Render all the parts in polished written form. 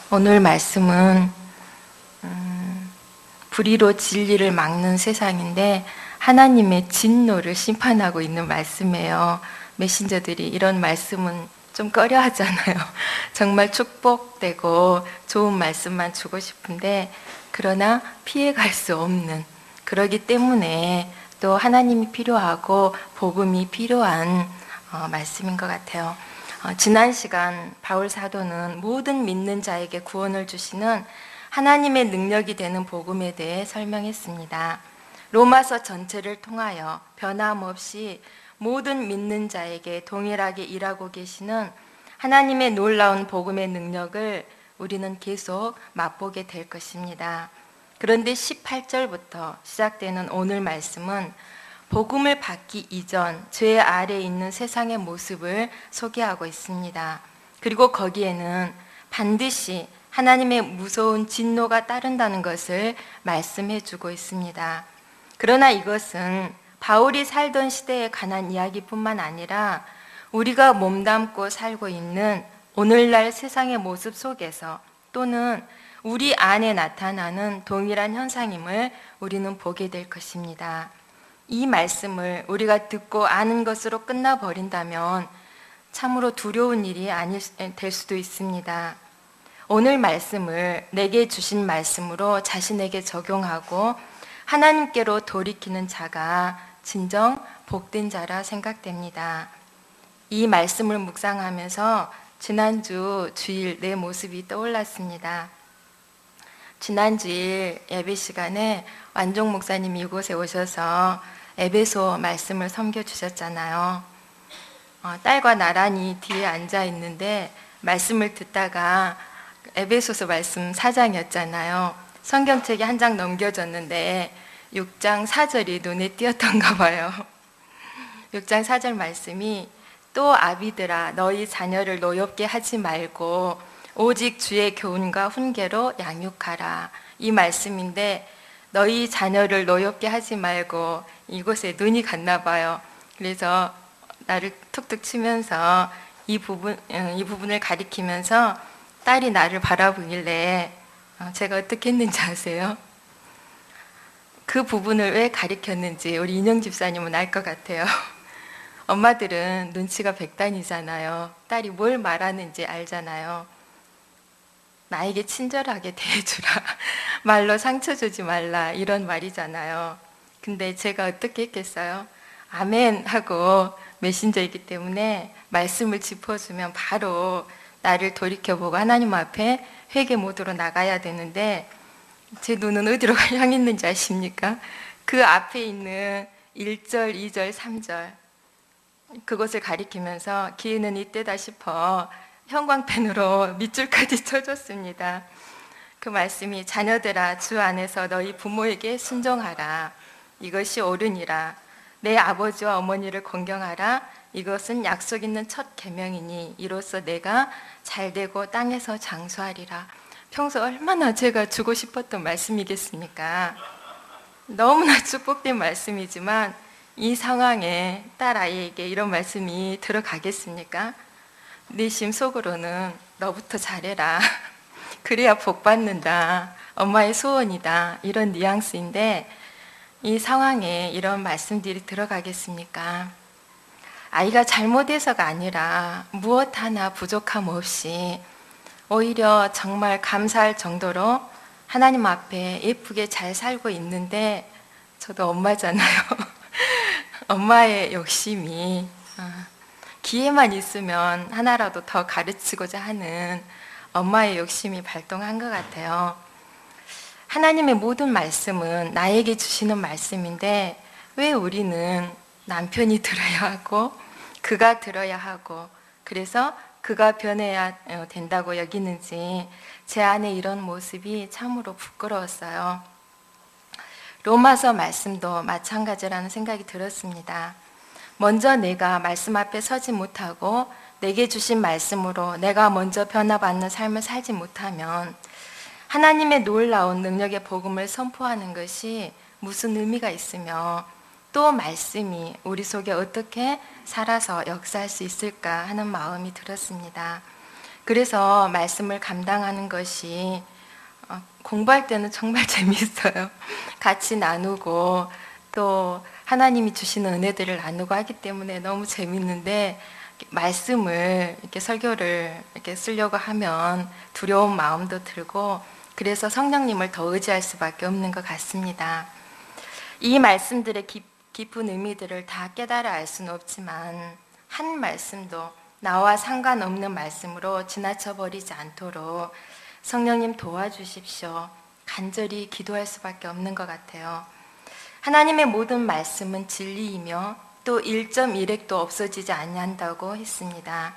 오늘 말씀은 불의로 진리를 막는 세상인데 하나님의 진노를 심판하고 있는 말씀이에요. 메신저들이 이런 말씀은 좀 꺼려 하잖아요. 정말 축복되고 좋은 말씀만 주고 싶은데 그러나 피해갈 수 없는, 그러기 때문에 또 하나님이 필요하고 복음이 필요한 말씀인 것 같아요. 지난 시간 바울 사도는 모든 믿는 자에게 구원을 주시는 하나님의 능력이 되는 복음에 대해 설명했습니다. 로마서 전체를 통하여 변함없이 모든 믿는 자에게 동일하게 일하고 계시는 하나님의 놀라운 복음의 능력을 우리는 계속 맛보게 될 것입니다. 그런데 18절부터 시작되는 오늘 말씀은 복음을 받기 이전 죄 아래에 있는 세상의 모습을 소개하고 있습니다. 그리고 거기에는 반드시 하나님의 무서운 진노가 따른다는 것을 말씀해 주고 있습니다. 그러나 이것은 바울이 살던 시대에 관한 이야기뿐만 아니라 우리가 몸담고 살고 있는 오늘날 세상의 모습 속에서 또는 우리 안에 나타나는 동일한 현상임을 우리는 보게 될 것입니다. 이 말씀을 우리가 듣고 아는 것으로 끝나버린다면 참으로 두려운 일이 될 수도 있습니다. 오늘 말씀을 내게 주신 말씀으로 자신에게 적용하고 하나님께로 돌이키는 자가 진정 복된 자라 생각됩니다. 이 말씀을 묵상하면서 지난주 주일 내 모습이 떠올랐습니다. 지난 주일 예배 시간에 완종 목사님이 이곳에 오셔서 에베소 말씀을 섬겨주셨잖아요. 딸과 나란히 뒤에 앉아 있는데 말씀을 듣다가 에베소서 말씀 4장이었잖아요. 성경책이 한 장 넘겨졌는데 6장 4절이 눈에 띄었던가 봐요. 6장 4절 말씀이 또 아비들아 너희 자녀를 노엽게 하지 말고 오직 주의 교훈과 훈계로 양육하라. 이 말씀인데 너희 자녀를 노엽게 하지 말고 이곳에 눈이 갔나 봐요. 그래서 나를 툭툭 치면서 이 부분을 가리키면서 딸이 나를 바라보길래 제가 어떻게 했는지 아세요? 그 부분을 왜 가리켰는지 우리 인영 집사님은 알 것 같아요. 엄마들은 눈치가 백단이잖아요. 딸이 뭘 말하는지 알잖아요. 나에게 친절하게 대해주라. 말로 상처 주지 말라. 이런 말이잖아요. 근데 제가 어떻게 했겠어요? 아멘 하고 메신저이기 때문에 말씀을 짚어주면 바로 나를 돌이켜보고 하나님 앞에 회개 모드로 나가야 되는데 제 눈은 어디로 향했는지 아십니까? 그 앞에 있는 1절, 2절, 3절 그것을 가리키면서 기회는 이때다 싶어 형광펜으로 밑줄까지 쳐줬습니다. 그 말씀이 자녀들아 주 안에서 너희 부모에게 순종하라. 이것이 옳으니라. 내 아버지와 어머니를 공경하라. 이것은 약속 있는 첫 계명이니 이로써 내가 잘되고 땅에서 장수하리라. 평소 얼마나 제가 주고 싶었던 말씀이겠습니까? 너무나 축복된 말씀이지만 이 상황에 딸 아이에게 이런 말씀이 들어가겠습니까? 내심 속으로는 너부터 잘해라. 그래야 복 받는다. 엄마의 소원이다. 이런 뉘앙스인데 이 상황에 이런 말씀들이 들어가겠습니까? 아이가 잘못해서가 아니라 무엇 하나 부족함 없이 오히려 정말 감사할 정도로 하나님 앞에 예쁘게 잘 살고 있는데 저도 엄마잖아요. 엄마의 욕심이 기회만 있으면 하나라도 더 가르치고자 하는 엄마의 욕심이 발동한 것 같아요. 하나님의 모든 말씀은 나에게 주시는 말씀인데 왜 우리는 남편이 들어야 하고 그가 들어야 하고 그래서 그가 변해야 된다고 여기는지 제 안에 이런 모습이 참으로 부끄러웠어요. 로마서 말씀도 마찬가지라는 생각이 들었습니다. 먼저 내가 말씀 앞에 서지 못하고 내게 주신 말씀으로 내가 먼저 변화받는 삶을 살지 못하면 하나님의 놀라운 능력의 복음을 선포하는 것이 무슨 의미가 있으며 또 말씀이 우리 속에 어떻게 살아서 역사할 수 있을까 하는 마음이 들었습니다. 그래서 말씀을 감당하는 것이 공부할 때는 정말 재미있어요. 같이 나누고 또 하나님이 주시는 은혜들을 나누고 하기 때문에 너무 재밌는데, 말씀을 이렇게 설교를 이렇게 쓰려고 하면 두려운 마음도 들고, 그래서 성령님을 더 의지할 수밖에 없는 것 같습니다. 이 말씀들의 깊은 의미들을 다 깨달아 알 수는 없지만, 한 말씀도 나와 상관없는 말씀으로 지나쳐 버리지 않도록 성령님 도와주십시오. 간절히 기도할 수밖에 없는 것 같아요. 하나님의 모든 말씀은 진리이며 또 1.1핵도 없어지지 아니한다고 했습니다.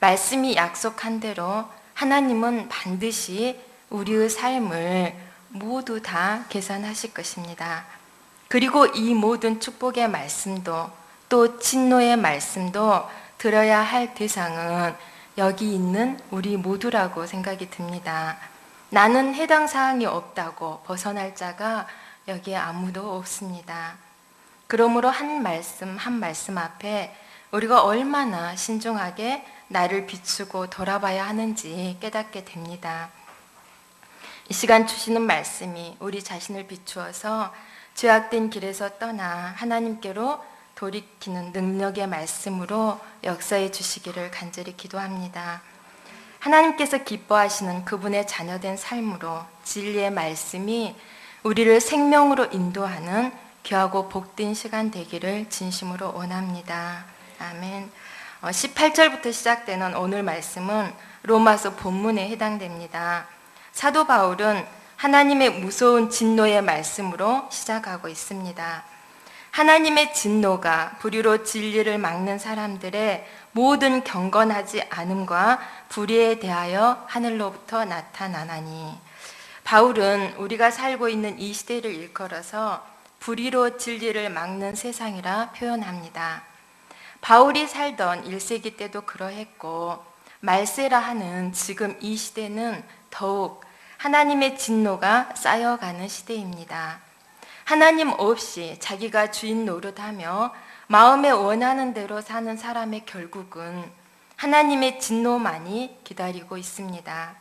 말씀이 약속한 대로 하나님은 반드시 우리의 삶을 모두 다 계산하실 것입니다. 그리고 이 모든 축복의 말씀도 또 진노의 말씀도 들어야 할 대상은 여기 있는 우리 모두라고 생각이 듭니다. 나는 해당 사항이 없다고 벗어날 자가 여기에 아무도 없습니다. 그러므로 한 말씀 한 말씀 앞에 우리가 얼마나 신중하게 나를 비추고 돌아봐야 하는지 깨닫게 됩니다. 이 시간 주시는 말씀이 우리 자신을 비추어서 죄악된 길에서 떠나 하나님께로 돌이키는 능력의 말씀으로 역사해 주시기를 간절히 기도합니다. 하나님께서 기뻐하시는 그분의 자녀된 삶으로 진리의 말씀이 우리를 생명으로 인도하는 귀하고 복된 시간 되기를 진심으로 원합니다. 아멘. 18절부터 시작되는 오늘 말씀은 로마서 본문에 해당됩니다. 사도 바울은 하나님의 무서운 진노의 말씀으로 시작하고 있습니다. 하나님의 진노가 불의로 진리를 막는 사람들의 모든 경건하지 않음과 불의에 대하여 하늘로부터 나타나나니, 바울은 우리가 살고 있는 이 시대를 일컬어서 불의로 진리를 막는 세상이라 표현합니다. 바울이 살던 1세기 때도 그러했고 말세라 하는 지금 이 시대는 더욱 하나님의 진노가 쌓여가는 시대입니다. 하나님 없이 자기가 주인 노릇하며 마음에 원하는 대로 사는 사람의 결국은 하나님의 진노만이 기다리고 있습니다.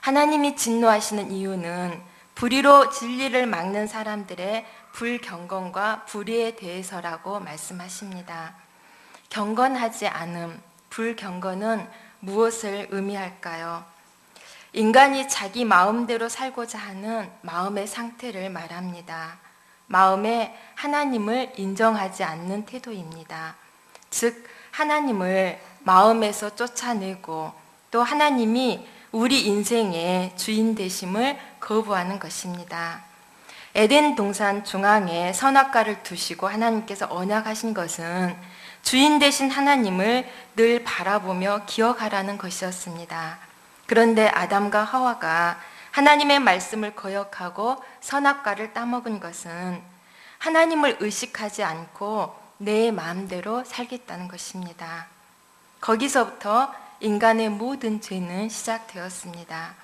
하나님이 진노하시는 이유는 불의로 진리를 막는 사람들의 불경건과 불의에 대해서라고 말씀하십니다. 경건하지 않음, 불경건은 무엇을 의미할까요? 인간이 자기 마음대로 살고자 하는 마음의 상태를 말합니다. 마음에 하나님을 인정하지 않는 태도입니다. 즉, 하나님을 마음에서 쫓아내고 또 하나님이 우리 인생의 주인 되심을 거부하는 것입니다. 에덴 동산 중앙에 선악과를 두시고 하나님께서 언약하신 것은 주인 되신 하나님을 늘 바라보며 기억하라는 것이었습니다. 그런데 아담과 하와가 하나님의 말씀을 거역하고 선악과를 따먹은 것은 하나님을 의식하지 않고 내 마음대로 살겠다는 것입니다. 거기서부터 인간의 모든 죄는 시작되었습니다.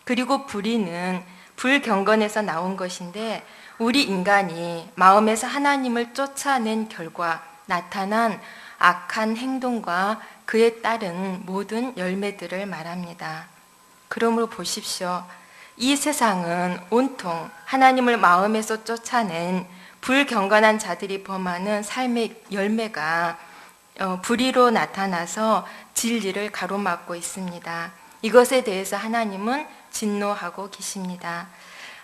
그리고 불의는 불경건에서 나온 것인데, 우리 인간이 마음에서 하나님을 쫓아낸 결과 나타난 악한 행동과 그에 따른 모든 열매들을 말합니다. 그러므로 보십시오. 이 세상은 온통 하나님을 마음에서 쫓아낸 불경건한 자들이 범하는 삶의 열매가 불의로 나타나서 진리를 가로막고 있습니다. 이것에 대해서 하나님은 진노하고 계십니다.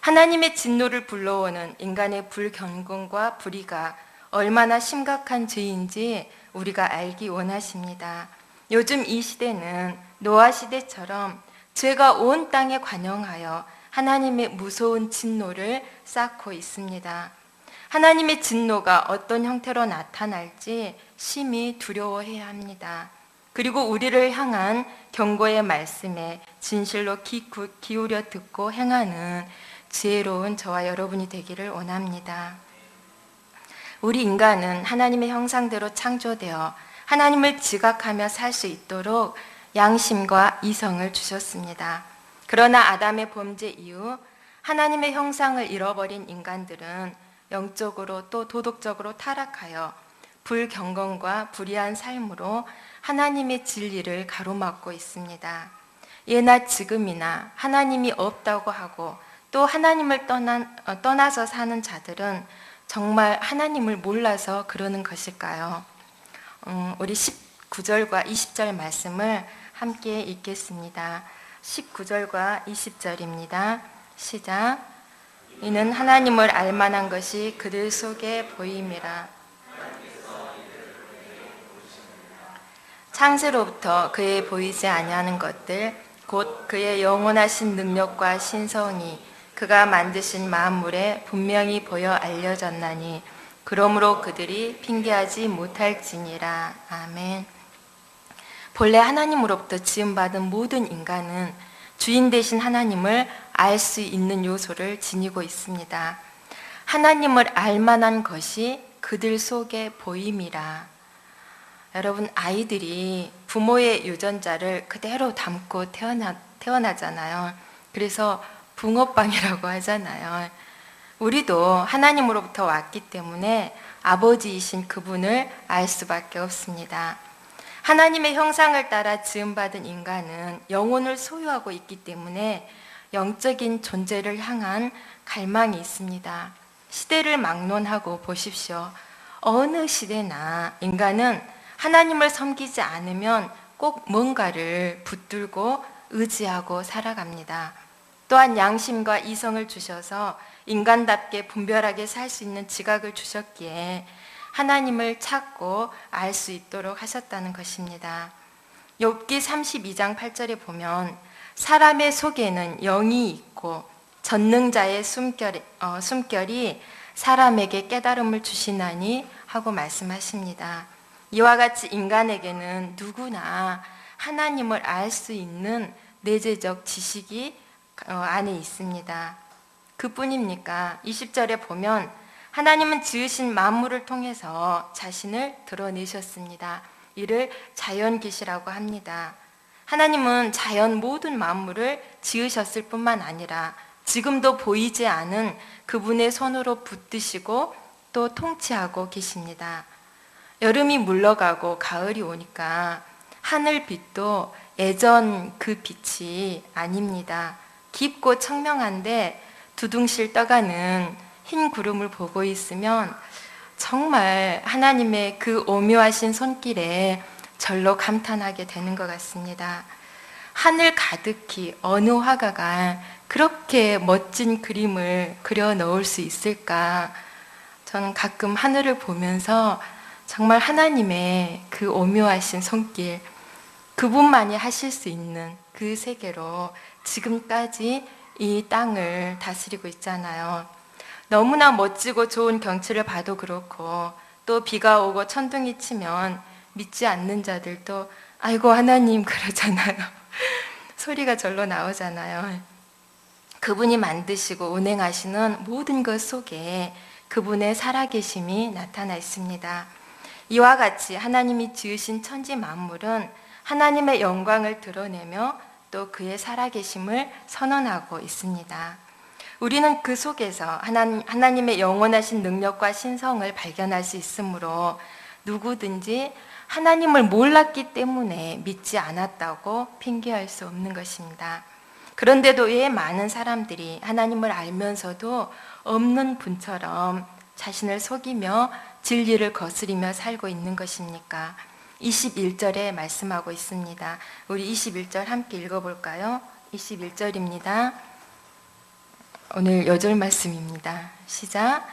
하나님의 진노를 불러오는 인간의 불경건과 불의가 얼마나 심각한 죄인지 우리가 알기 원하십니다. 요즘 이 시대는 노아 시대처럼 죄가 온 땅에 관영하여 하나님의 무서운 진노를 쌓고 있습니다. 하나님의 진노가 어떤 형태로 나타날지 심히 두려워해야 합니다. 그리고 우리를 향한 경고의 말씀에 진실로 기울여 듣고 행하는 지혜로운 저와 여러분이 되기를 원합니다. 우리 인간은 하나님의 형상대로 창조되어 하나님을 지각하며 살 수 있도록 양심과 이성을 주셨습니다. 그러나 아담의 범죄 이후 하나님의 형상을 잃어버린 인간들은 영적으로 또 도덕적으로 타락하여 불경건과 불의한 삶으로 하나님의 진리를 가로막고 있습니다. 예나 지금이나 하나님이 없다고 하고 또 하나님을 떠나서 사는 자들은 정말 하나님을 몰라서 그러는 것일까요? 우리 19절과 20절 말씀을 함께 읽겠습니다. 19절과 20절입니다. 시작. 이는 하나님을 알만한 것이 그들 속에 보임이라. 창세로부터 그의 보이지 아니하는 것들 곧 그의 영원하신 능력과 신성이 그가 만드신 만물에 분명히 보여 알려졌나니 그러므로 그들이 핑계하지 못할지니라. 아멘. 본래 하나님으로부터 지음받은 모든 인간은 주인 되신 하나님을 알 수 있는 요소를 지니고 있습니다. 하나님을 알 만한 것이 그들 속에 보임이라. 여러분, 아이들이 부모의 유전자를 그대로 담고 태어나잖아요. 그래서 붕어빵이라고 하잖아요. 우리도 하나님으로부터 왔기 때문에 아버지이신 그분을 알 수밖에 없습니다. 하나님의 형상을 따라 지음받은 인간은 영혼을 소유하고 있기 때문에 영적인 존재를 향한 갈망이 있습니다. 시대를 막론하고 보십시오. 어느 시대나 인간은 하나님을 섬기지 않으면 꼭 뭔가를 붙들고 의지하고 살아갑니다. 또한 양심과 이성을 주셔서 인간답게 분별하게 살 수 있는 지각을 주셨기에 하나님을 찾고 알 수 있도록 하셨다는 것입니다. 욥기 32장 8절에 보면 사람의 속에는 영이 있고 전능자의 숨결이 사람에게 깨달음을 주시나니 하고 말씀하십니다. 이와 같이 인간에게는 누구나 하나님을 알 수 있는 내재적 지식이 안에 있습니다. 그뿐입니까? 20절에 보면 하나님은 지으신 만물을 통해서 자신을 드러내셨습니다. 이를 자연계시라고 합니다. 하나님은 자연 모든 만물을 지으셨을 뿐만 아니라 지금도 보이지 않은 그분의 손으로 붙드시고 또 통치하고 계십니다. 여름이 물러가고 가을이 오니까 하늘빛도 예전 그 빛이 아닙니다. 깊고 청명한데 두둥실 떠가는 흰 구름을 보고 있으면 정말 하나님의 그 오묘하신 손길에 절로 감탄하게 되는 것 같습니다. 하늘 가득히 어느 화가가 그렇게 멋진 그림을 그려 넣을 수 있을까? 저는 가끔 하늘을 보면서 정말 하나님의 그 오묘하신 손길, 그분만이 하실 수 있는 그 세계로 지금까지 이 땅을 다스리고 있잖아요. 너무나 멋지고 좋은 경치를 봐도 그렇고 또 비가 오고 천둥이 치면 믿지 않는 자들도 아이고 하나님 그러잖아요. 소리가 절로 나오잖아요. 그분이 만드시고 운행하시는 모든 것 속에 그분의 살아계심이 나타나 있습니다. 이와 같이 하나님이 지으신 천지 만물은 하나님의 영광을 드러내며 또 그의 살아계심을 선언하고 있습니다. 우리는 그 속에서 하나님의 영원하신 능력과 신성을 발견할 수 있으므로 누구든지 하나님을 몰랐기 때문에 믿지 않았다고 핑계할 수 없는 것입니다. 그런데도 왜 많은 사람들이 하나님을 알면서도 없는 분처럼 자신을 속이며 진리를 거스리며 살고 있는 것입니까? 21절에 말씀하고 있습니다. 우리 21절 함께 읽어볼까요? 21절입니다. 오늘 여절 말씀입니다. 시작.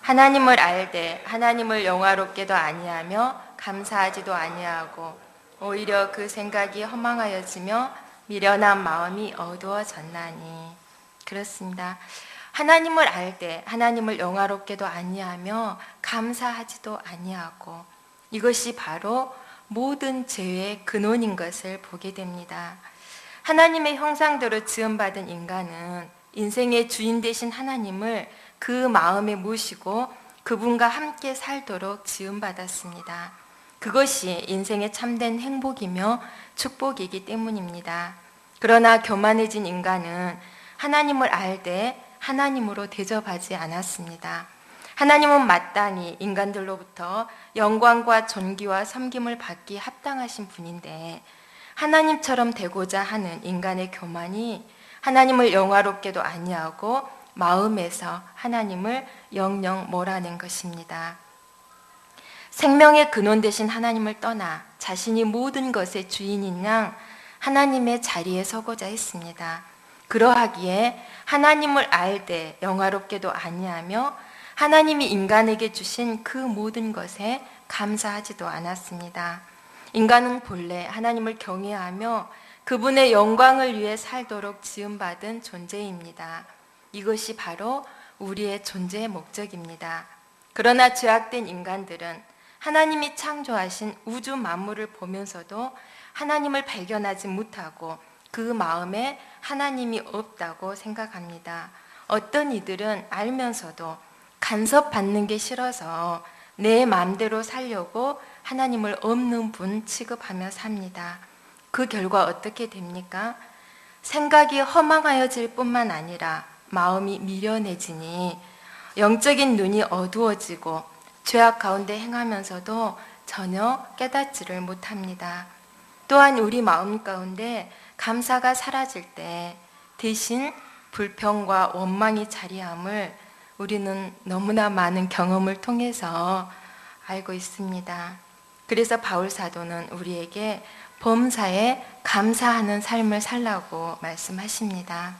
하나님을 알되 하나님을 영화롭게도 아니하며 감사하지도 아니하고 오히려 그 생각이 허망하여지며 미련한 마음이 어두워졌나니. 그렇습니다. 하나님을 알되 하나님을 영화롭게도 아니하며 감사하지도 아니하고, 이것이 바로 모든 죄의 근원인 것을 보게 됩니다. 하나님의 형상대로 지음받은 인간은 인생의 주인 되신 하나님을 그 마음에 모시고 그분과 함께 살도록 지음받았습니다. 그것이 인생의 참된 행복이며 축복이기 때문입니다. 그러나 교만해진 인간은 하나님을 알되 하나님으로 대접하지 않았습니다. 하나님은 마땅히 인간들로부터 영광과 존귀와 섬김을 받기 합당하신 분인데 하나님처럼 되고자 하는 인간의 교만이 하나님을 영화롭게도 아니하고 마음에서 하나님을 영영 몰아낸 것입니다. 생명의 근원 되신 하나님을 떠나 자신이 모든 것의 주인인 양 하나님의 자리에 서고자 했습니다. 그러하기에 하나님을 알되 영화롭게도 아니하며 하나님이 인간에게 주신 그 모든 것에 감사하지도 않았습니다. 인간은 본래 하나님을 경외하며 그분의 영광을 위해 살도록 지음받은 존재입니다. 이것이 바로 우리의 존재의 목적입니다. 그러나 죄악된 인간들은 하나님이 창조하신 우주 만물을 보면서도 하나님을 발견하지 못하고 그 마음에 하나님이 없다고 생각합니다. 어떤 이들은 알면서도 간섭받는 게 싫어서 내 마음대로 살려고 하나님을 없는 분 취급하며 삽니다. 그 결과 어떻게 됩니까? 생각이 허망하여질 뿐만 아니라 마음이 미련해지니 영적인 눈이 어두워지고 죄악 가운데 행하면서도 전혀 깨닫지를 못합니다. 또한 우리 마음 가운데 감사가 사라질 때 대신 불평과 원망이 자리함을 우리는 너무나 많은 경험을 통해서 알고 있습니다. 그래서 바울 사도는 우리에게 범사에 감사하는 삶을 살라고 말씀하십니다.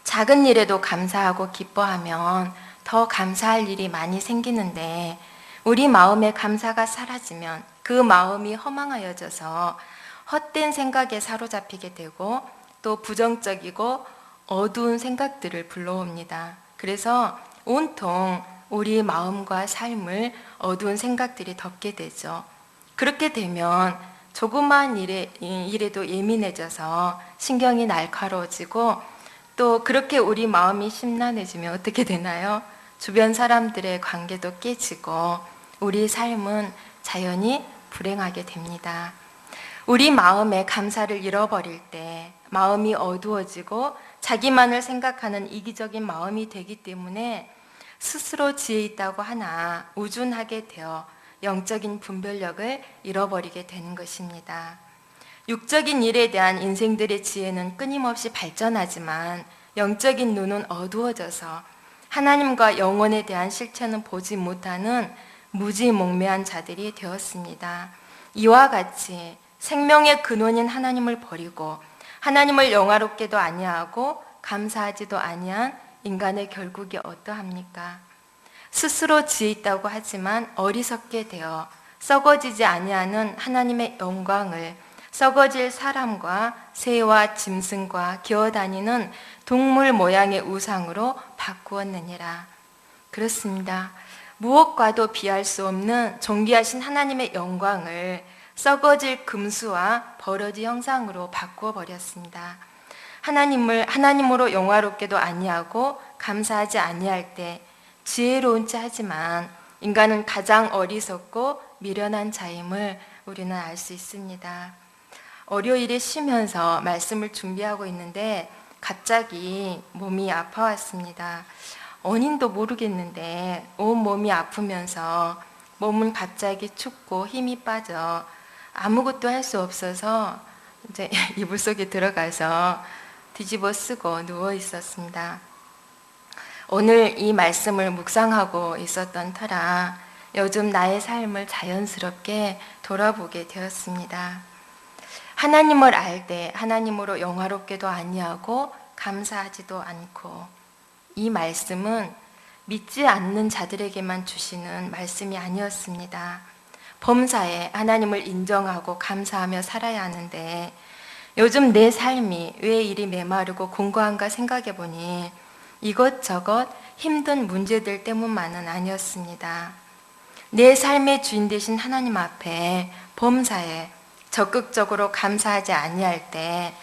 작은 일에도 감사하고 기뻐하면 더 감사할 일이 많이 생기는데 우리 마음에 감사가 사라지면 그 마음이 허망하여져서 헛된 생각에 사로잡히게 되고 또 부정적이고 어두운 생각들을 불러옵니다. 그래서 온통 우리 마음과 삶을 어두운 생각들이 덮게 되죠. 그렇게 되면 조그마한 일에도 예민해져서 신경이 날카로워지고 또 그렇게 우리 마음이 심란해지면 어떻게 되나요? 주변 사람들의 관계도 깨지고 우리 삶은 자연히 불행하게 됩니다. 우리 마음의 감사를 잃어버릴 때 마음이 어두워지고 자기만을 생각하는 이기적인 마음이 되기 때문에 스스로 지혜 있다고 하나 우둔하게 되어 영적인 분별력을 잃어버리게 되는 것입니다. 육적인 일에 대한 인생들의 지혜는 끊임없이 발전하지만 영적인 눈은 어두워져서 하나님과 영혼에 대한 실체는 보지 못하는 무지몽매한 자들이 되었습니다. 이와 같이 생명의 근원인 하나님을 버리고 하나님을 영화롭게도 아니하고 감사하지도 아니한 인간의 결국이 어떠합니까? 스스로 지혜 있다고 하지만 어리석게 되어 썩어지지 아니하는 하나님의 영광을 썩어질 사람과 새와 짐승과 기어다니는 동물 모양의 우상으로 바꾸었느니라. 그렇습니다. 무엇과도 비할 수 없는 존귀하신 하나님의 영광을 썩어질 금수와 버러지 형상으로 바꾸어 버렸습니다. 하나님으로 영화롭게도 아니하고 감사하지 아니할 때 지혜로운 자 하지만 인간은 가장 어리석고 미련한 자임을 우리는 알 수 있습니다. 월요일에 쉬면서 말씀을 준비하고 있는데 갑자기 몸이 아파왔습니다. 원인도 모르겠는데 온 몸이 아프면서 몸은 갑자기 춥고 힘이 빠져 아무것도 할 수 없어서 이제 이불 속에 들어가서 뒤집어 쓰고 누워 있었습니다. 오늘 이 말씀을 묵상하고 있었던 터라 요즘 나의 삶을 자연스럽게 돌아보게 되었습니다. 하나님을 알되 하나님으로 영화롭게도 아니하고 감사하지도 않고, 이 말씀은 믿지 않는 자들에게만 주시는 말씀이 아니었습니다. 범사에 하나님을 인정하고 감사하며 살아야 하는데 요즘 내 삶이 왜 이리 메마르고 공고한가 생각해 보니 이것저것 힘든 문제들 때문만은 아니었습니다. 내 삶의 주인 되신 하나님 앞에 범사에 적극적으로 감사하지 아니할 때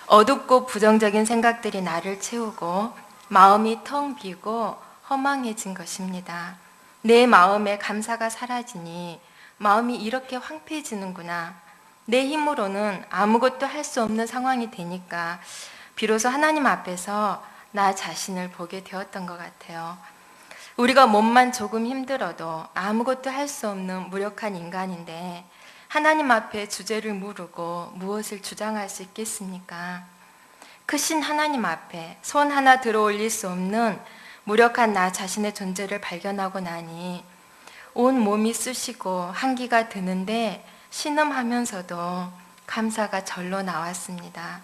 어둡고 부정적인 생각들이 나를 채우고 마음이 텅 비고 허망해진 것입니다. 내 마음에 감사가 사라지니 마음이 이렇게 황폐해지는구나. 내 힘으로는 아무것도 할 수 없는 상황이 되니까 비로소 하나님 앞에서 나 자신을 보게 되었던 것 같아요. 우리가 몸만 조금 힘들어도 아무것도 할 수 없는 무력한 인간인데 하나님 앞에 주제를 물고 무엇을 주장할 수 있겠습니까? 크신 하나님 앞에 손 하나 들어 올릴 수 없는 무력한 나 자신의 존재를 발견하고 나니 온 몸이 쑤시고 한기가 드는데 신음하면서도 감사가 절로 나왔습니다.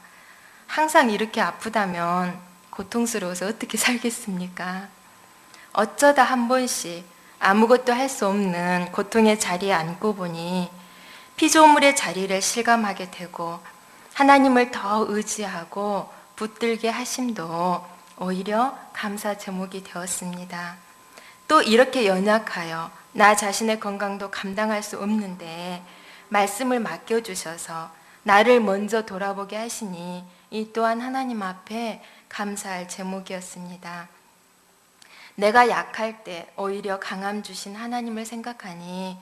항상 이렇게 아프다면 고통스러워서 어떻게 살겠습니까? 어쩌다 한 번씩 아무것도 할 수 없는 고통의 자리에 앉고 보니 피조물의 자리를 실감하게 되고 하나님을 더 의지하고 붙들게 하심도 오히려 감사 제목이 되었습니다. 또 이렇게 연약하여 나 자신의 건강도 감당할 수 없는데 말씀을 맡겨주셔서 나를 먼저 돌아보게 하시니 이 또한 하나님 앞에 감사할 제목이었습니다. 내가 약할 때 오히려 강함 주신 하나님을 생각하니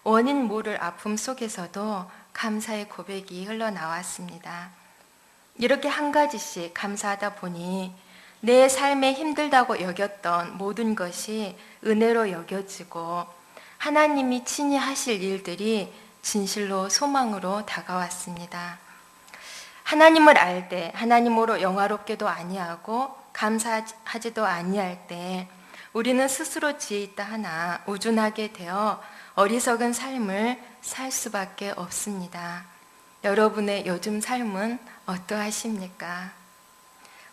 원인 모를 아픔 속에서도 감사의 고백이 흘러나왔습니다. 이렇게 한 가지씩 감사하다 보니 내 삶에 힘들다고 여겼던 모든 것이 은혜로 여겨지고 하나님이 친히 하실 일들이 진실로 소망으로 다가왔습니다. 하나님을 알 때 하나님으로 영화롭게도 아니하고 감사하지도 아니할 때 우리는 스스로 지혜 있다 하나 우둔하게 되어 어리석은 삶을 살 수밖에 없습니다. 여러분의 요즘 삶은 어떠하십니까?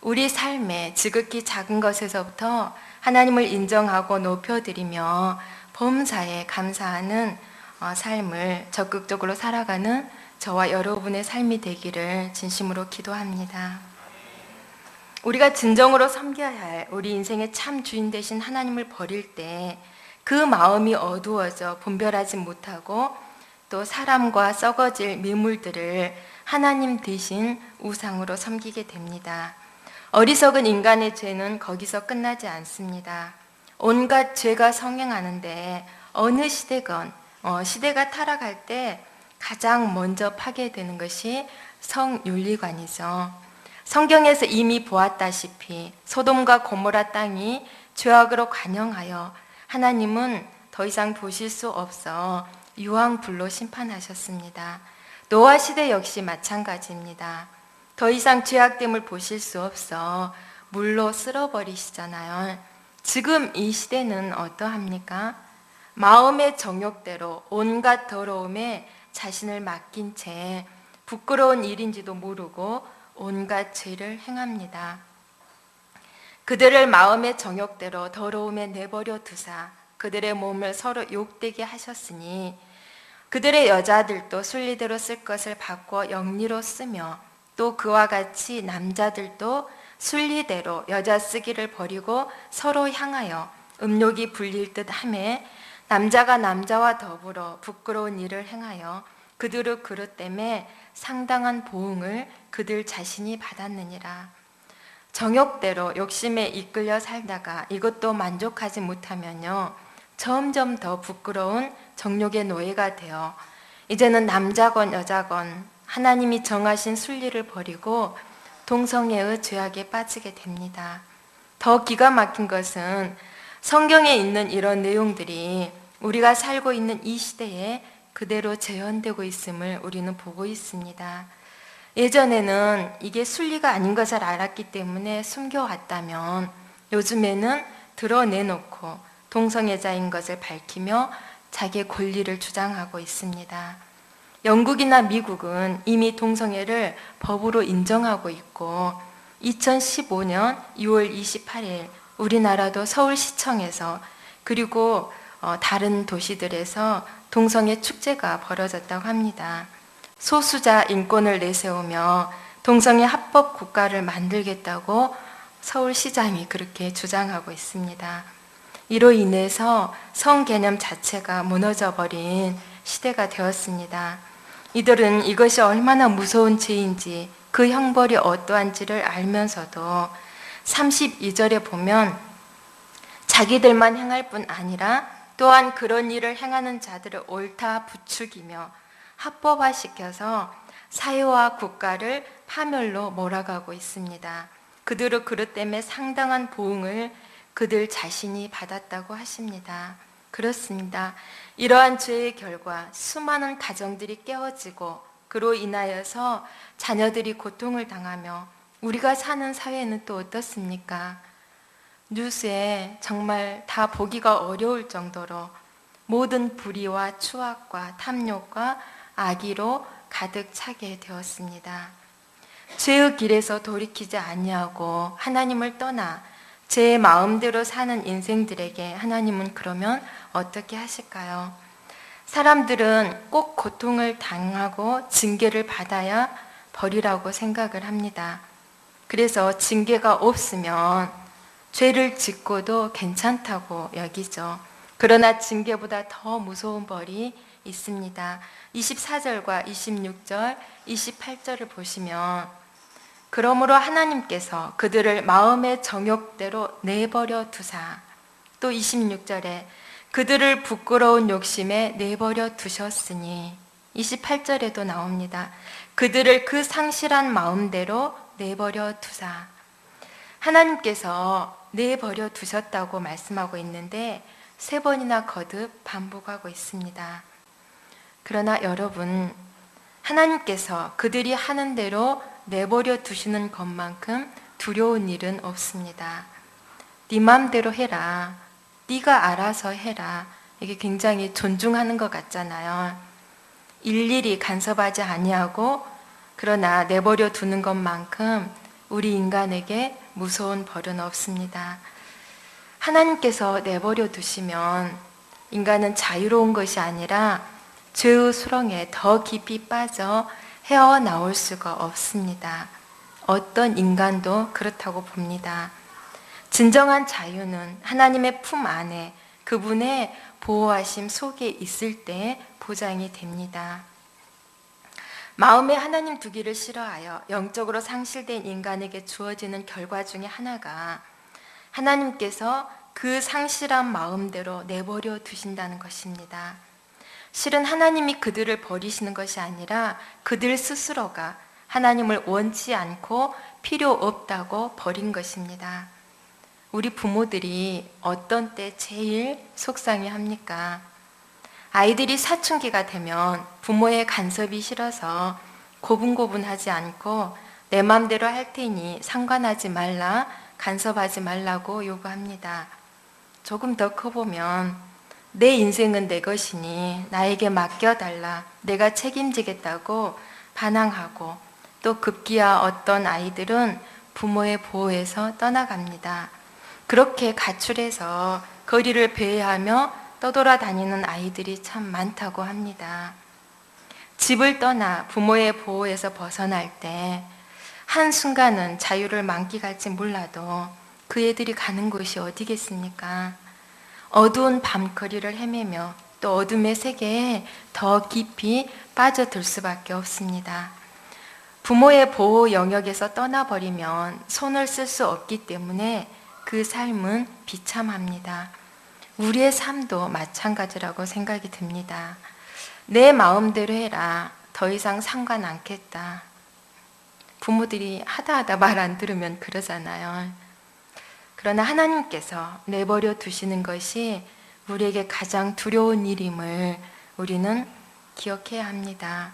우리 삶의 지극히 작은 것에서부터 하나님을 인정하고 높여드리며 범사에 감사하는 삶을 적극적으로 살아가는 저와 여러분의 삶이 되기를 진심으로 기도합니다. 우리가 진정으로 섬겨야 할 우리 인생의 참 주인 되신 하나님을 버릴 때 그 마음이 어두워져 분별하지 못하고 또 사람과 썩어질 미물들을 하나님 대신 우상으로 섬기게 됩니다. 어리석은 인간의 죄는 거기서 끝나지 않습니다. 온갖 죄가 성행하는데 어느 시대건 시대가 타락할 때 가장 먼저 파괴되는 것이 성윤리관이죠. 성경에서 이미 보았다시피 소돔과 고모라 땅이 죄악으로 관영하여 하나님은 더 이상 보실 수 없어 유황불로 심판하셨습니다. 노아 시대 역시 마찬가지입니다. 더 이상 죄악됨을 보실 수 없어 물로 쓸어버리시잖아요. 지금 이 시대는 어떠합니까? 마음의 정욕대로 온갖 더러움에 자신을 맡긴 채 부끄러운 일인지도 모르고 온갖 죄를 행합니다. 그들을 마음의 정욕대로 더러움에 내버려 두사 그들의 몸을 서로 욕되게 하셨으니 그들의 여자들도 순리대로 쓸 것을 바꿔 영리로 쓰며 또 그와 같이 남자들도 순리대로 여자 쓰기를 버리고 서로 향하여 음욕이 불릴 듯 하매 남자가 남자와 더불어 부끄러운 일을 행하여 그들의 그릇 때문에 상당한 보응을 그들 자신이 받았느니라. 정욕대로 욕심에 이끌려 살다가 이것도 만족하지 못하면요 점점 더 부끄러운 정욕의 노예가 되어 이제는 남자건 여자건 하나님이 정하신 순리를 버리고 동성애의 죄악에 빠지게 됩니다. 더 기가 막힌 것은 성경에 있는 이런 내용들이 우리가 살고 있는 이 시대에 그대로 재현되고 있음을 우리는 보고 있습니다. 예전에는 이게 순리가 아닌 것을 알았기 때문에 숨겨왔다면 요즘에는 드러내놓고 동성애자인 것을 밝히며 자기의 권리를 주장하고 있습니다. 영국이나 미국은 이미 동성애를 법으로 인정하고 있고 2015년 6월 28일 우리나라도 서울시청에서 그리고 다른 도시들에서 동성애 축제가 벌어졌다고 합니다. 소수자 인권을 내세우며 동성애 합법 국가를 만들겠다고 서울시장이 그렇게 주장하고 있습니다. 이로 인해서 성 개념 자체가 무너져 버린 시대가 되었습니다. 이들은 이것이 얼마나 무서운 죄인지 그 형벌이 어떠한지를 알면서도 32절에 보면 자기들만 행할 뿐 아니라 또한 그런 일을 행하는 자들을 옳다 부추기며 합법화시켜서 사회와 국가를 파멸로 몰아가고 있습니다. 그들의 그릇 때문에 상당한 보응을 그들 자신이 받았다고 하십니다. 그렇습니다. 이러한 죄의 결과 수많은 가정들이 깨어지고 그로 인하여서 자녀들이 고통을 당하며 우리가 사는 사회는 또 어떻습니까? 뉴스에 정말 다 보기가 어려울 정도로 모든 불의와 추악과 탐욕과 악의로 가득 차게 되었습니다. 죄의 길에서 돌이키지 아니하고 하나님을 떠나 제 마음대로 사는 인생들에게 하나님은 그러면 어떻게 하실까요? 사람들은 꼭 고통을 당하고 징계를 받아야 벌이라고 생각을 합니다. 그래서 징계가 없으면 죄를 짓고도 괜찮다고 여기죠. 그러나 징계보다 더 무서운 벌이 있습니다. 24절과 26절, 28절을 보시면 그러므로 하나님께서 그들을 마음의 정욕대로 내버려 두사, 또 26절에 그들을 부끄러운 욕심에 내버려 두셨으니, 28절에도 나옵니다. 그들을 그 상실한 마음대로 내버려 두사. 하나님께서 내버려 두셨다고 말씀하고 있는데 3번이나 거듭 반복하고 있습니다. 그러나 여러분, 하나님께서 그들이 하는 대로 내버려 두시는 것만큼 두려운 일은 없습니다. 네 맘대로 해라. 네가 알아서 해라. 이게 굉장히 존중하는 것 같잖아요. 일일이 간섭하지 아니하고 그러나 내버려 두는 것만큼 우리 인간에게 무서운 벌은 없습니다. 하나님께서 내버려 두시면 인간은 자유로운 것이 아니라 죄의 수렁에 더 깊이 빠져 헤어나올 수가 없습니다. 어떤 인간도 그렇다고 봅니다. 진정한 자유는 하나님의 품 안에 그분의 보호하심 속에 있을 때 보장이 됩니다. 마음에 하나님 두기를 싫어하여 영적으로 상실된 인간에게 주어지는 결과 중에 하나가 하나님께서 그 상실한 마음대로 내버려 두신다는 것입니다. 실은 하나님이 그들을 버리시는 것이 아니라 그들 스스로가 하나님을 원치 않고 필요 없다고 버린 것입니다. 우리 부모들이 어떤 때 제일 속상해 합니까? 아이들이 사춘기가 되면 부모의 간섭이 싫어서 고분고분하지 않고 내 맘대로 할 테니 상관하지 말라, 간섭하지 말라고 요구합니다. 조금 더 커보면 내 인생은 내 것이니 나에게 맡겨달라, 내가 책임지겠다고 반항하고, 또 급기야 어떤 아이들은 부모의 보호에서 떠나갑니다. 그렇게 가출해서 거리를 배회하며 떠돌아다니는 아이들이 참 많다고 합니다. 집을 떠나 부모의 보호에서 벗어날 때 한순간은 자유를 만끽할지 몰라도 그 애들이 가는 곳이 어디겠습니까? 어두운 밤거리를 헤매며 또 어둠의 세계에 더 깊이 빠져들 수밖에 없습니다. 부모의 보호 영역에서 떠나버리면 손을 쓸 수 없기 때문에 그 삶은 비참합니다. 우리의 삶도 마찬가지라고 생각이 듭니다. 내 마음대로 해라. 더 이상 상관 않겠다. 부모들이 하다 말 안 들으면 그러잖아요. 그러나 하나님께서 내버려 두시는 것이 우리에게 가장 두려운 일임을 우리는 기억해야 합니다.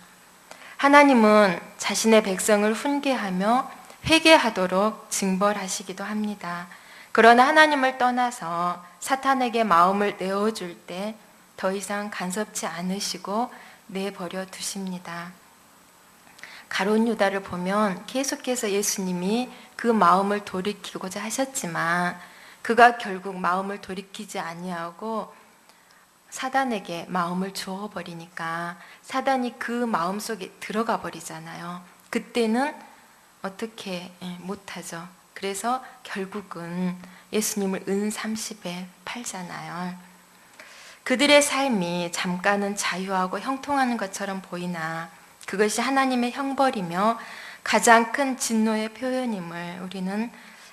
하나님은 자신의 백성을 훈계하며 회개하도록 징벌하시기도 합니다. 그러나 하나님을 떠나서 사탄에게 마음을 내어줄 때 더 이상 간섭지 않으시고 내버려 두십니다. 가룟 유다를 보면 계속해서 예수님이 그 마음을 돌이키고자 하셨지만 그가 결국 마음을 돌이키지 아니하고 사단에게 마음을 주어버리니까 사단이 그 마음속에 들어가 버리잖아요. 그때는 어떻게 못하죠. 그래서 결국은 예수님을 은 30에 팔잖아요. 그들의 삶이 잠깐은 자유하고 형통하는 것처럼 보이나 그것이 하나님의 형벌이며 가장 큰 진노의 표현임을 우리는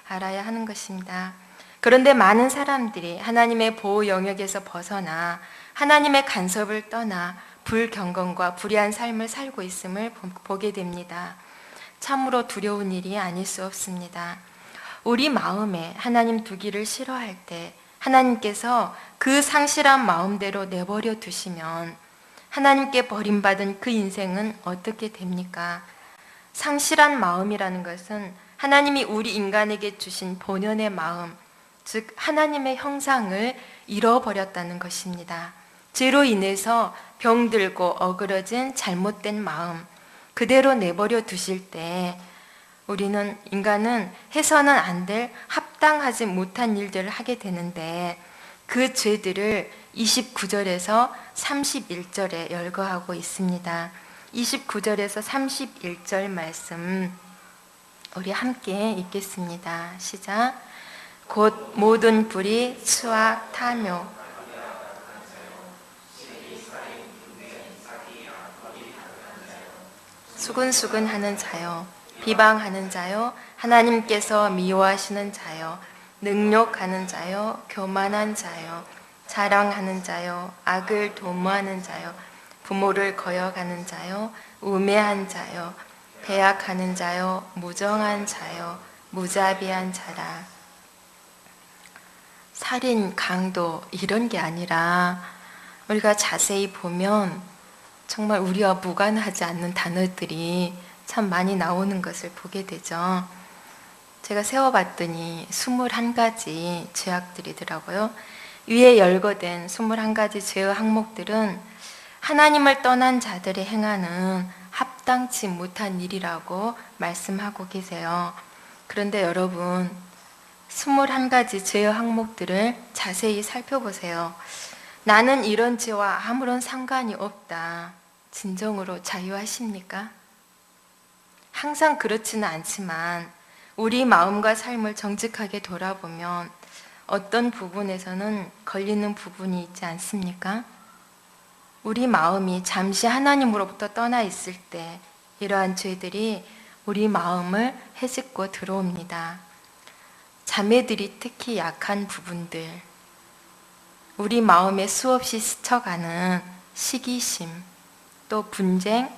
알아야 하는 것입니다. 그런데 많은 사람들이 하나님의 보호 영역에서 벗어나 하나님의 간섭을 떠나 불경건과 불의한 삶을 살고 있음을 보게 됩니다. 참으로 두려운 일이 아닐 수 없습니다. 우리 마음에 하나님 두기를 싫어할 때 하나님께서 그 상실한 마음대로 내버려 두시면 하나님께 버림받은 그 인생은 어떻게 됩니까? 상실한 마음이라는 것은 하나님이 우리 인간에게 주신 본연의 마음, 즉 하나님의 형상을 잃어버렸다는 것입니다. 죄로 인해서 병들고 어그러진 잘못된 마음, 그대로 내버려 두실 때 우리는, 인간은 해서는 안 될 합당하지 못한 일들을 하게 되는데, 그 죄들을 29절에서 31절에 열거하고 있습니다. 29절에서 31절 말씀 우리 함께 읽겠습니다. 시작. 곧 모든 불의, 수악, 탐욕, 수근수근하는 자요, 비방하는 자요, 하나님께서 미워하시는 자요, 능욕하는 자요, 교만한 자요, 자랑하는 자요, 악을 도모하는 자요, 부모를 거역하는 자요, 우매한 자요, 배약하는 자요, 무정한 자요, 무자비한 자라. 살인, 강도 이런 게 아니라 우리가 자세히 보면 정말 우리와 무관하지 않는 단어들이 참 많이 나오는 것을 보게 되죠. 제가 세어봤더니 21가지 죄악들이더라고요. 위에 열거된 21가지 죄의 항목들은 하나님을 떠난 자들이 행하는 합당치 못한 일이라고 말씀하고 계세요. 그런데 여러분, 21가지 죄의 항목들을 자세히 살펴보세요. 나는 이런 죄와 아무런 상관이 없다. 진정으로 자유하십니까? 항상 그렇지는 않지만 우리 마음과 삶을 정직하게 돌아보면 어떤 부분에서는 걸리는 부분이 있지 않습니까? 우리 마음이 잠시 하나님으로부터 떠나 있을 때 이러한 죄들이 우리 마음을 헤집고 들어옵니다. 자매들이 특히 약한 부분들, 우리 마음에 수없이 스쳐가는 시기심, 또 분쟁,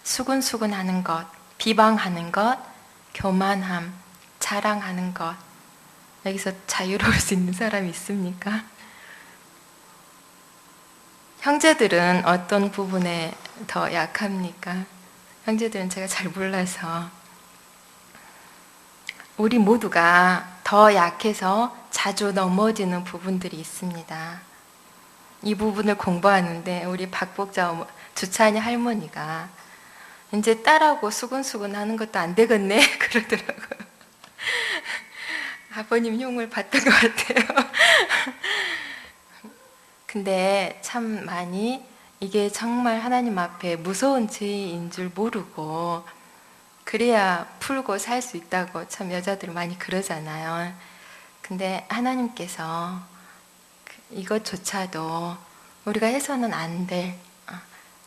수근수근하는 것, 비방하는 것, 교만함, 자랑하는 것. 여기서 자유로울 수 있는 사람이 있습니까? 형제들은 어떤 부분에 더 약합니까? 형제들은 제가 잘 몰라서. 우리 모두가 더 약해서 자주 넘어지는 부분들이 있습니다. 이 부분을 공부하는데 우리 박복자 주찬이 할머니가 이제 딸하고 수근수근 하는 것도 안 되겠네 그러더라고요. 아버님 흉을 봤던 것 같아요. 근데 참 많이 이게 정말 하나님 앞에 무서운 죄인 줄 모르고 그래야 풀고 살 수 있다고 참 여자들 많이 그러잖아요. 근데 하나님께서 이것조차도 우리가 해서는 안 될,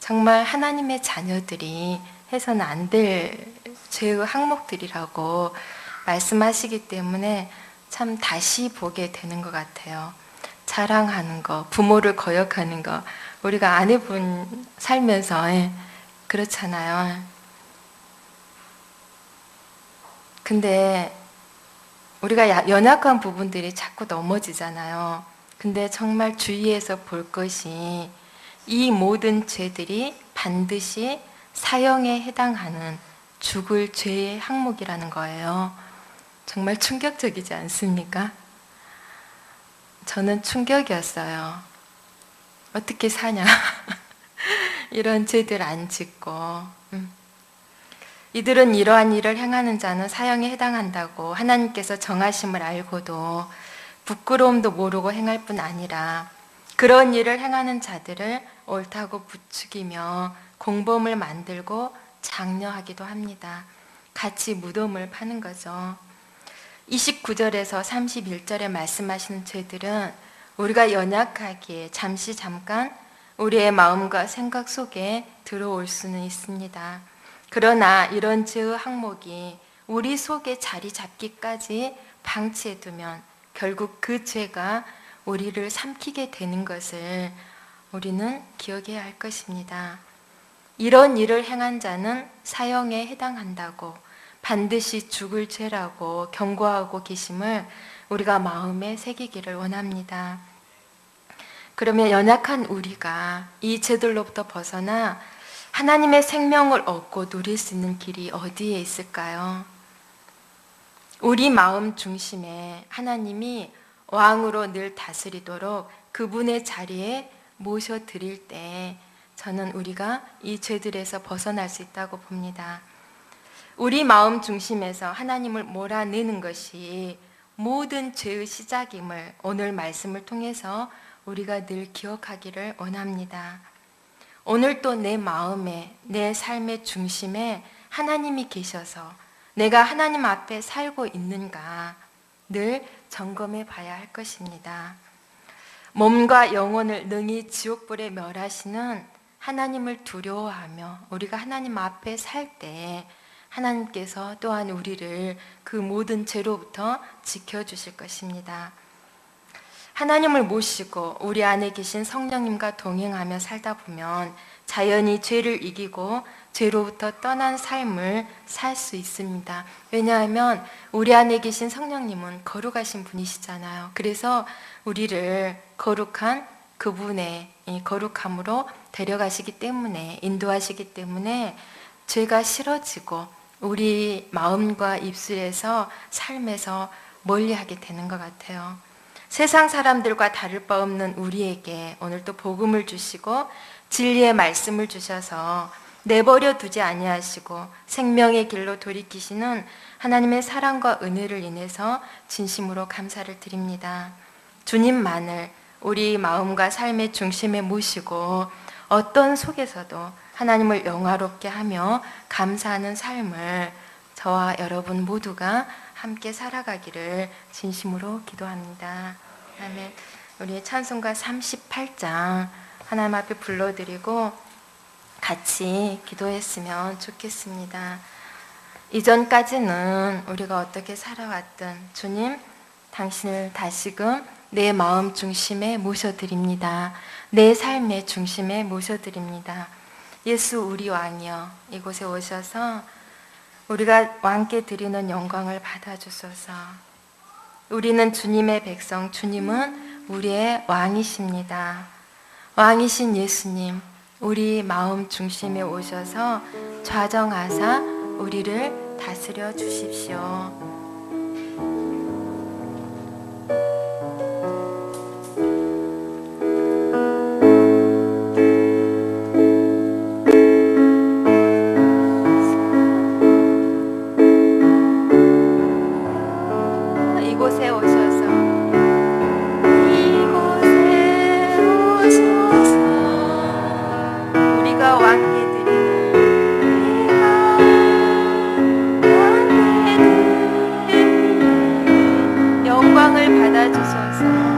정말 하나님의 자녀들이 해서는 안 될 죄의 항목들이라고 말씀하시기 때문에 참 다시 보게 되는 것 같아요. 자랑하는 거, 부모를 거역하는 거, 우리가 안 해본 살면서 그렇잖아요. 근데 우리가 연약한 부분들이 자꾸 넘어지잖아요. 근데 정말 주의해서 볼 것이 이 모든 죄들이 반드시 사형에 해당하는 죽을 죄의 항목이라는 거예요. 정말 충격적이지 않습니까? 저는 충격이었어요. 어떻게 사냐? 이런 죄들 안 짓고. 이들은 이러한 일을 행하는 자는 사형에 해당한다고 하나님께서 정하심을 알고도 부끄러움도 모르고 행할 뿐 아니라 그런 일을 행하는 자들을 옳다고 부추기며 공범을 만들고 장려하기도 합니다. 같이 무덤을 파는 거죠. 29절에서 31절에 말씀하시는 죄들은 우리가 연약하기에 잠깐 우리의 마음과 생각 속에 들어올 수는 있습니다. 그러나 이런 죄의 항목이 우리 속에 자리 잡기까지 방치해두면 결국 그 죄가 우리를 삼키게 되는 것을 우리는 기억해야 할 것입니다. 이런 일을 행한 자는 사형에 해당한다고 반드시 죽을 죄라고 경고하고 계심을 우리가 마음에 새기기를 원합니다. 그러면 연약한 우리가 이 죄들로부터 벗어나 하나님의 생명을 얻고 누릴 수 있는 길이 어디에 있을까요? 우리 마음 중심에 하나님이 왕으로 늘 다스리도록 그분의 자리에 모셔드릴 때 저는 우리가 이 죄들에서 벗어날 수 있다고 봅니다. 우리 마음 중심에서 하나님을 몰아내는 것이 모든 죄의 시작임을 오늘 말씀을 통해서 우리가 늘 기억하기를 원합니다. 오늘 또 내 마음에, 내 삶의 중심에 하나님이 계셔서 내가 하나님 앞에 살고 있는가 늘 점검해 봐야 할 것입니다. 몸과 영혼을 능히 지옥불에 멸하시는 하나님을 두려워하며 우리가 하나님 앞에 살 때 하나님께서 또한 우리를 그 모든 죄로부터 지켜주실 것입니다. 하나님을 모시고 우리 안에 계신 성령님과 동행하며 살다 보면 자연히 죄를 이기고 죄로부터 떠난 삶을 살 수 있습니다. 왜냐하면 우리 안에 계신 성령님은 거룩하신 분이시잖아요. 그래서 우리를 거룩한 그분의 거룩함으로 데려가시기 때문에, 인도하시기 때문에 죄가 싫어지고 우리 마음과 입술에서 삶에서 멀리하게 되는 것 같아요. 세상 사람들과 다를 바 없는 우리에게 오늘 또 복음을 주시고 진리의 말씀을 주셔서 내버려 두지 아니하시고 생명의 길로 돌이키시는 하나님의 사랑과 은혜를 인해서 진심으로 감사를 드립니다. 주님만을 우리 마음과 삶의 중심에 모시고 어떤 속에서도 하나님을 영화롭게 하며 감사하는 삶을 저와 여러분 모두가 함께 살아가기를 진심으로 기도합니다. 아멘. 우리 찬송가 38장 하나님 앞에 불러드리고 같이 기도했으면 좋겠습니다. 이전까지는 우리가 어떻게 살아왔든 주님, 당신을 다시금 내 마음 중심에 모셔드립니다. 내 삶의 중심에 모셔드립니다. 예수 우리 왕이여, 이곳에 오셔서 우리가 왕께 드리는 영광을 받아주소서. 우리는 주님의 백성, 주님은 우리의 왕이십니다. 왕이신 예수님, 우리 마음 중심에 오셔서 좌정하사 우리를 다스려 주십시오. 이곳에 오셔서 우리가 왕께 드리는 영광을 받아주소서.